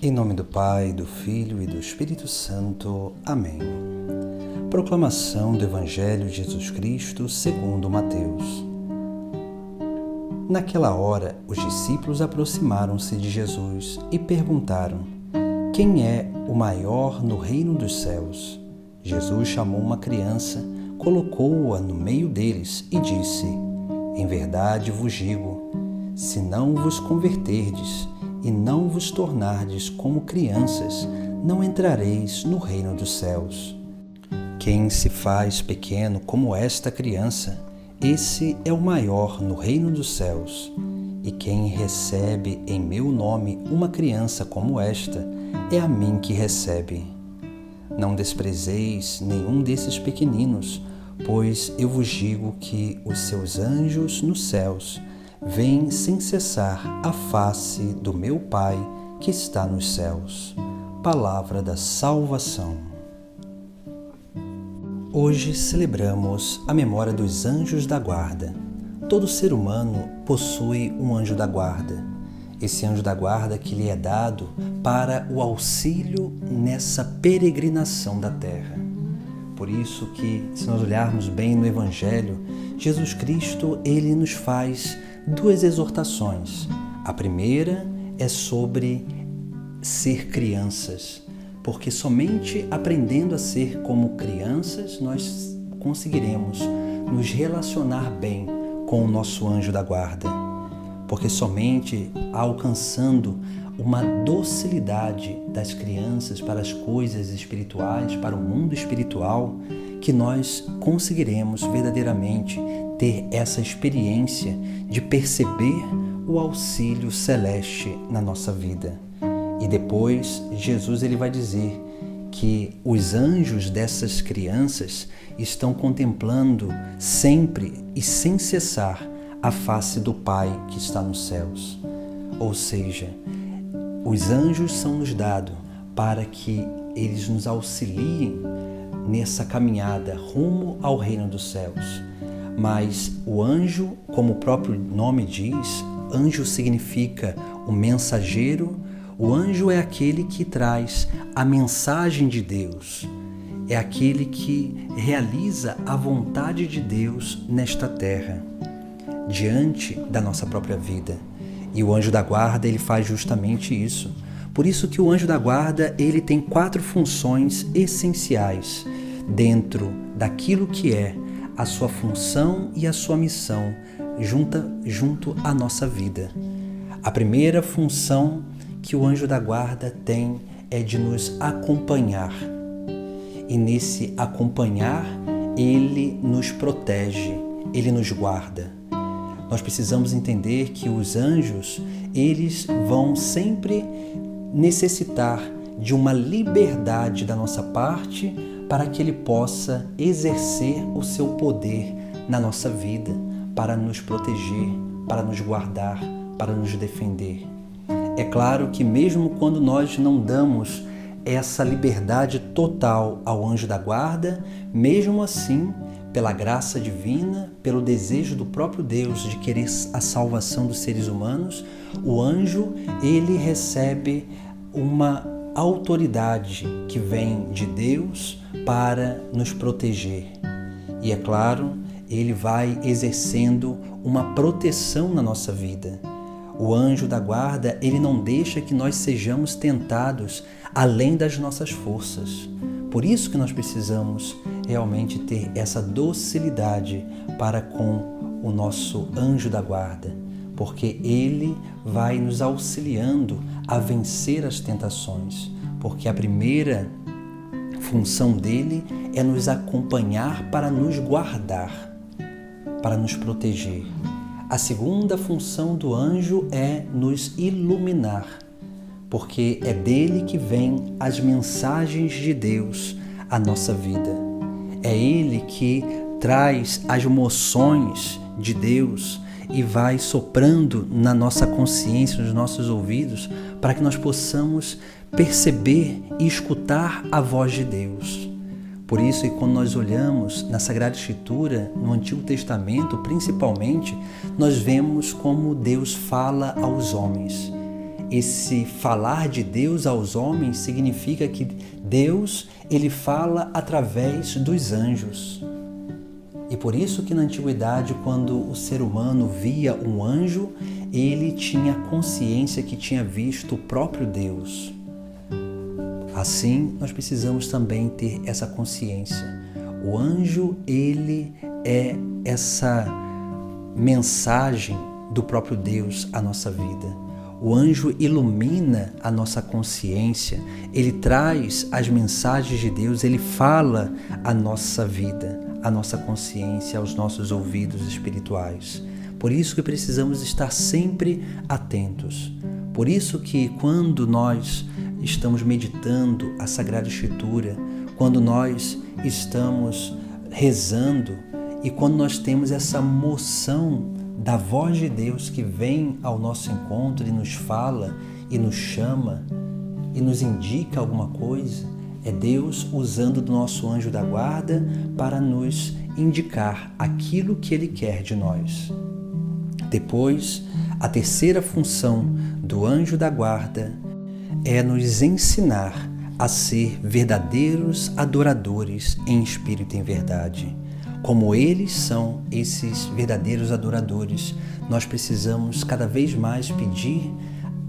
Em nome do Pai, do Filho e do Espírito Santo. Amém. Proclamação do Evangelho de Jesus Cristo segundo Mateus. Naquela hora, os discípulos aproximaram-se de Jesus e perguntaram: quem é o maior no reino dos céus? Jesus chamou uma criança, colocou-a no meio deles e disse: em verdade vos digo, se não vos converterdes e não vos tornardes como crianças, não entrareis no reino dos céus. Quem se faz pequeno como esta criança, esse é o maior no reino dos céus. E quem recebe em meu nome uma criança como esta, é a mim que recebe. Não desprezeis nenhum desses pequeninos, pois eu vos digo que os seus anjos nos céus veem sem cessar a face do meu Pai que está nos céus. Palavra da salvação. Hoje celebramos a memória dos anjos da guarda. Todo ser humano possui um anjo da guarda. Esse anjo da guarda que lhe é dado para o auxílio nessa peregrinação da terra. Por isso que, se nós olharmos bem no Evangelho, Jesus Cristo, ele nos faz duas exortações. A primeira é sobre ser crianças, porque somente aprendendo a ser como crianças nós conseguiremos nos relacionar bem com o nosso anjo da guarda. Porque somente alcançando uma docilidade das crianças para as coisas espirituais, para o mundo espiritual, que nós conseguiremos verdadeiramente ter essa experiência de perceber o auxílio celeste na nossa vida. E depois Jesus ele vai dizer que os anjos dessas crianças estão contemplando sempre e sem cessar a face do Pai que está nos céus. Ou seja, os anjos são nos dados para que eles nos auxiliem nessa caminhada rumo ao reino dos céus. Mas o anjo, como o próprio nome diz, anjo significa o mensageiro. O anjo é aquele que traz a mensagem de Deus. É aquele que realiza a vontade de Deus nesta terra, diante da nossa própria vida. E o anjo da guarda, ele faz justamente isso. Por isso que o anjo da guarda, ele tem 4 funções essenciais dentro daquilo que é a sua função e a sua missão junto à nossa vida. A primeira função que o anjo da guarda tem é de nos acompanhar. E nesse acompanhar, ele nos protege, ele nos guarda. Nós precisamos entender que os anjos, eles vão sempre necessitar de uma liberdade da nossa parte para que ele possa exercer o seu poder na nossa vida, para nos proteger, para nos guardar, para nos defender. É claro que mesmo quando nós não damos essa liberdade total ao anjo da guarda, mesmo assim, pela graça divina, pelo desejo do próprio Deus de querer a salvação dos seres humanos, o anjo, ele recebe uma autoridade que vem de Deus para nos proteger. E é claro, ele vai exercendo uma proteção na nossa vida. O anjo da guarda, ele não deixa que nós sejamos tentados além das nossas forças. Por isso que nós precisamos realmente ter essa docilidade para com o nosso anjo da guarda, porque ele vai nos auxiliando a vencer as tentações, porque a primeira função dele é nos acompanhar para nos guardar, para nos proteger. A segunda função do anjo é nos iluminar, porque é dele que vêm as mensagens de Deus à nossa vida. É ele que traz as moções de Deus e vai soprando na nossa consciência, nos nossos ouvidos, para que nós possamos perceber e escutar a voz de Deus. Por isso, e quando nós olhamos na Sagrada Escritura, no Antigo Testamento principalmente, nós vemos como Deus fala aos homens. esse falar de Deus aos homens significa que Deus, ele fala através dos anjos. E por isso que na antiguidade, quando o ser humano via um anjo, ele tinha consciência que tinha visto o próprio Deus. Assim, nós precisamos também ter essa consciência. O anjo, ele é essa mensagem do próprio Deus à nossa vida. O anjo ilumina a nossa consciência, ele traz as mensagens de Deus, ele fala a nossa vida, a nossa consciência, aos nossos ouvidos espirituais. Por isso que precisamos estar sempre atentos. Por isso que quando nós estamos meditando a Sagrada Escritura, quando nós estamos rezando e quando nós temos essa moção da voz de Deus que vem ao nosso encontro e nos fala e nos chama e nos indica alguma coisa, é Deus usando do nosso anjo da guarda para nos indicar aquilo que Ele quer de nós. Depois, a terceira função do anjo da guarda é nos ensinar a ser verdadeiros adoradores em espírito e em verdade. Como eles são esses verdadeiros adoradores, nós precisamos cada vez mais pedir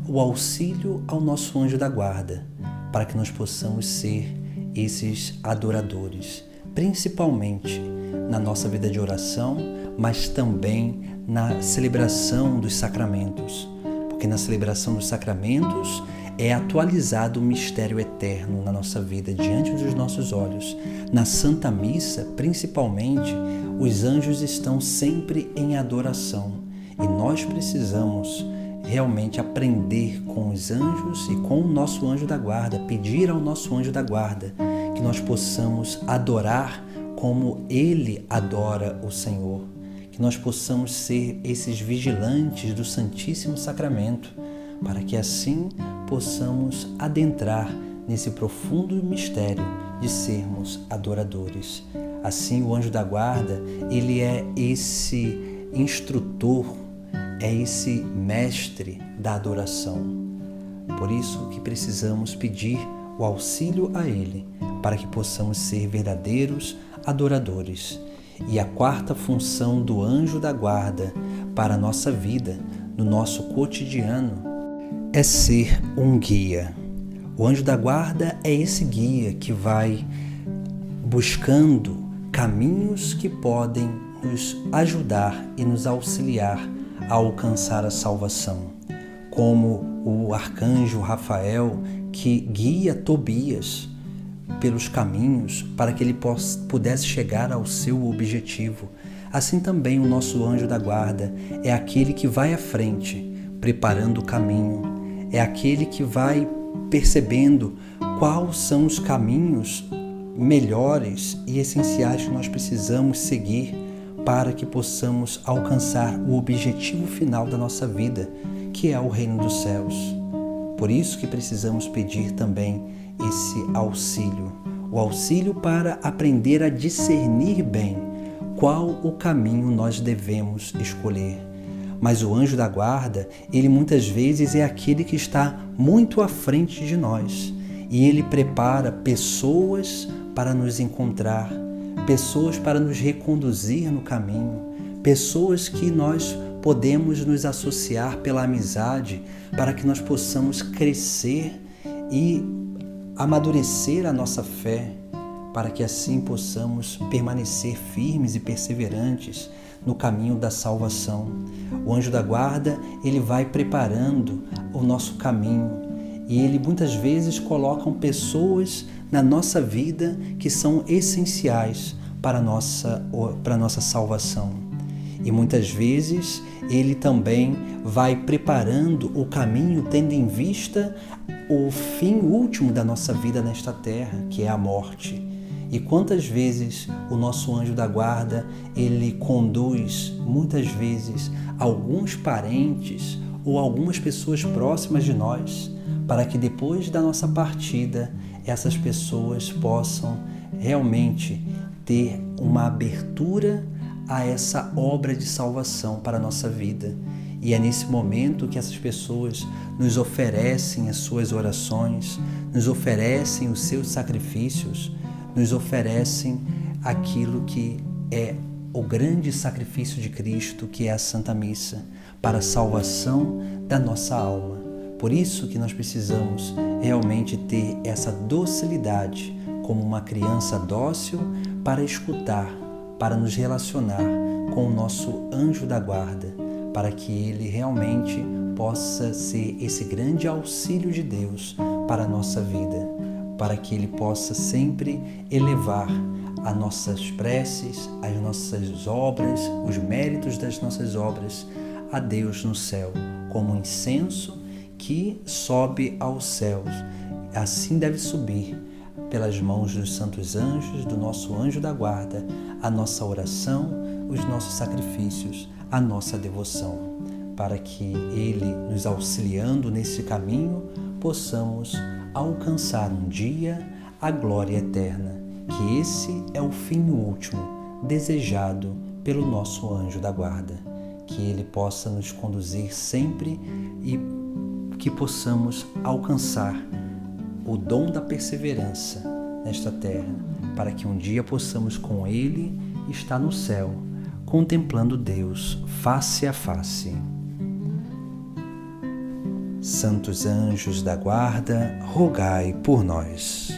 o auxílio ao nosso anjo da guarda, para que nós possamos ser esses adoradores, principalmente na nossa vida de oração, mas também na celebração dos sacramentos, porque na celebração dos sacramentos é atualizado o mistério eterno na nossa vida, diante dos nossos olhos. Na Santa Missa, principalmente, os anjos estão sempre em adoração e nós precisamos realmente aprender com os anjos e com o nosso anjo da guarda, pedir ao nosso anjo da guarda que nós possamos adorar como ele adora o Senhor, que nós possamos ser esses vigilantes do Santíssimo Sacramento, para que assim possamos adentrar nesse profundo mistério de sermos adoradores. Assim, o anjo da guarda, ele é esse instrutor, é esse mestre da adoração. Por isso que precisamos pedir o auxílio a ele, para que possamos ser verdadeiros adoradores. E a quarta função do anjo da guarda para a nossa vida, no nosso cotidiano, é ser um guia. O anjo da guarda é esse guia que vai buscando caminhos que podem nos ajudar e nos auxiliar a alcançar a salvação, como o arcanjo Rafael, que guia Tobias pelos caminhos para que ele pudesse chegar ao seu objetivo. Assim também o nosso anjo da guarda é aquele que vai à frente, preparando o caminho, é aquele que vai percebendo quais são os caminhos melhores e essenciais que nós precisamos seguir para que possamos alcançar o objetivo final da nossa vida, que é o reino dos céus. Por isso que precisamos pedir também esse auxílio, o auxílio para aprender a discernir bem qual o caminho nós devemos escolher. Mas o anjo da guarda, ele muitas vezes é aquele que está muito à frente de nós e ele prepara pessoas para nos encontrar, pessoas para nos reconduzir no caminho, pessoas que nós podemos nos associar pela amizade para que nós possamos crescer e amadurecer a nossa fé, para que assim possamos permanecer firmes e perseverantes no caminho da salvação. O anjo da guarda, ele vai preparando o nosso caminho e ele muitas vezes coloca pessoas na nossa vida que são essenciais para a nossa salvação. E muitas vezes ele também vai preparando o caminho tendo em vista o fim último da nossa vida nesta terra, que é a morte. E quantas vezes o nosso anjo da guarda, ele conduz muitas vezes alguns parentes ou algumas pessoas próximas de nós, para que depois da nossa partida, essas pessoas possam realmente ter uma abertura a essa obra de salvação para a nossa vida. E é nesse momento que essas pessoas nos oferecem as suas orações, nos oferecem os seus sacrifícios, nos oferecem aquilo que é o grande sacrifício de Cristo, que é a Santa Missa, para a salvação da nossa alma. Por isso que nós precisamos realmente ter essa docilidade como uma criança dócil para escutar, para nos relacionar com o nosso anjo da guarda, para que ele realmente possa ser esse grande auxílio de Deus para a nossa vida, para que ele possa sempre elevar as nossas preces, as nossas obras, os méritos das nossas obras a Deus no céu, como um incenso que sobe aos céus. Assim deve subir pelas mãos dos santos anjos, do nosso anjo da guarda, a nossa oração, os nossos sacrifícios, a nossa devoção, para que ele, nos auxiliando nesse caminho, possamos alcançar um dia a glória eterna, que esse é o fim último desejado pelo nosso anjo da guarda, que ele possa nos conduzir sempre e que possamos alcançar o dom da perseverança nesta terra, para que um dia possamos com ele estar no céu, contemplando Deus face a face. Santos anjos da guarda, rogai por nós.